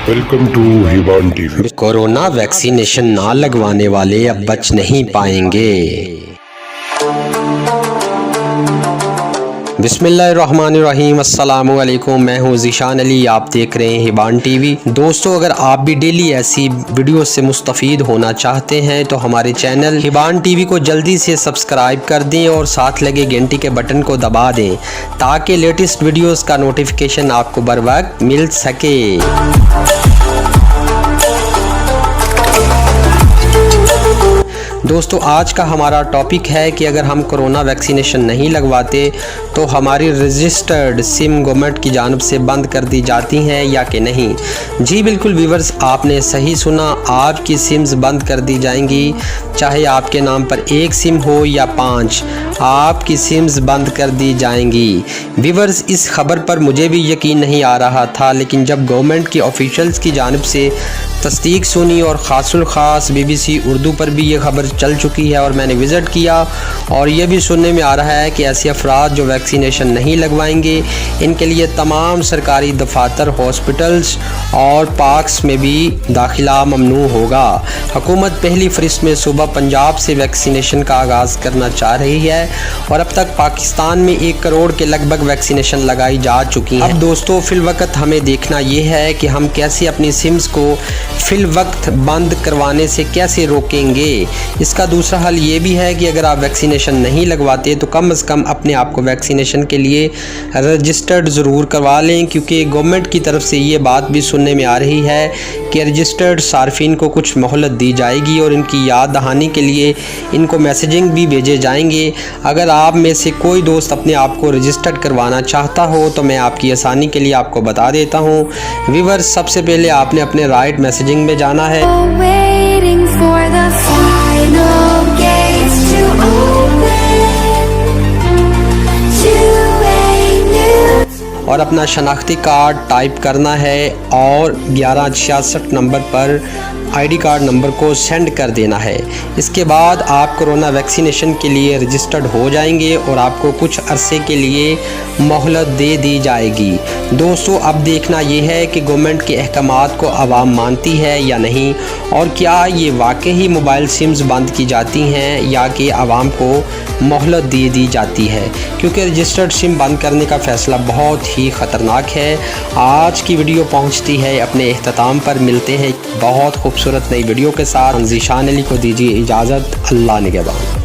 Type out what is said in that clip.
Welcome to Hiban TV. Corona vaccination ना लगवाने वाले अब बच नहीं पाएंगे। बिस्मिल्लाहिर्रहमानिर्रहीम, अस्सलामु अलैकुम। मैं हूँ ज़ीशान अली, आप देख रहे हैं हिबान टीवी। दोस्तों, अगर आप भी डेली ऐसी वीडियो से मुस्तफ़ीद होना चाहते हैं तो हमारे चैनल हिबान टीवी को जल्दी से सब्सक्राइब कर दें और साथ लगे घंटी के बटन को दबा दें ताकि लेटेस्ट वीडियोस का नोटिफिकेशन आपको बर वक्त मिल सके। दोस्तों, आज का हमारा टॉपिक है कि अगर हम कोरोना वैक्सीनेशन नहीं लगवाते तो हमारी रजिस्टर्ड सिम गवर्नमेंट की जानिब से बंद कर दी जाती हैं या कि नहीं। जी बिल्कुल व्यूअर्स, आपने सही सुना, आपकी सिम्स बंद कर दी जाएंगी। चाहे आपके नाम पर एक सिम हो या 5, आपकी सिम्स बंद कर दी जाएंगी। व्यूअर्स, इस खबर पर मुझे भी यकीन नहीं आ रहा था, लेकिन जब गवर्नमेंट की ऑफिशियल्स की जानिब से तस्दीक सुनी और ख़ासुल ख़ास BBC उर्दू पर भी ये खबर चल चुकी है और मैंने विज़िट किया और ये भी सुनने में आ रहा है कि ऐसे अफराद जो वैक्सीनेशन नहीं लगवाएंगे इनके लिए तमाम सरकारी दफातर, हॉस्पिटल्स और पार्क्स में भी दाखिला ममनू होगा। हुकूमत पहली फ़रिस्त में सुबह पंजाब से वैक्सीनेशन का आगाज़ करना चाह रही है और अब तक पाकिस्तान में 1 करोड़ के लगभग वैक्सीनेशन लगाई जा चुकी है। अब दोस्तों, फ़िलवक्त हमें देखना ये है कि हम कैसे अपनी सिम्स को फिल वक्त बंद करवाने से कैसे रोकेंगे। इसका दूसरा हल ये भी है कि अगर आप वैक्सीनेशन नहीं लगवाते तो कम से कम अपने आप को वैक्सीनेशन के लिए रजिस्टर्ड ज़रूर करवा लें, क्योंकि गवर्नमेंट की तरफ से ये बात भी सुनने में आ रही है कि रजिस्टर्ड सार्फिन को कुछ मोहलत दी जाएगी और इनकी याद दहानी के लिए इनको मैसेजिंग भी भेजे जाएंगे। अगर आप में से कोई दोस्त अपने आप को रजिस्टर्ड करवाना चाहता हो तो मैं आपकी आसानी के लिए आपको बता देता हूँ। व्यूअर्स, सबसे पहले आपने अपने राइट मैसेजिंग में जाना है और अपना शनाख्ती कार्ड टाइप करना है और 1166 नंबर पर ID कार्ड नंबर को सेंड कर देना है। इसके बाद आप कोरोना वैक्सीनेशन के लिए रजिस्टर्ड हो जाएंगे और आपको कुछ अरसे के लिए मोहलत दे दी जाएगी। दोस्तों, अब देखना ये है कि गवर्नमेंट के अहकामात को आवाम मानती है या नहीं और क्या ये वाकई ही मोबाइल सिम्स बंद की जाती हैं या कि आवाम को मोहलत दे दी जाती है, क्योंकि रजिस्टर्ड सिम बंद करने का फ़ैसला बहुत ही ख़तरनाक है। आज की वीडियो पहुंचती है अपने इख्तिताम पर। मिलते हैं बहुत खूबसूरत नई वीडियो के साथ। ज़ीशान अली को दीजिए इजाज़त। अल्लाह निगहबान।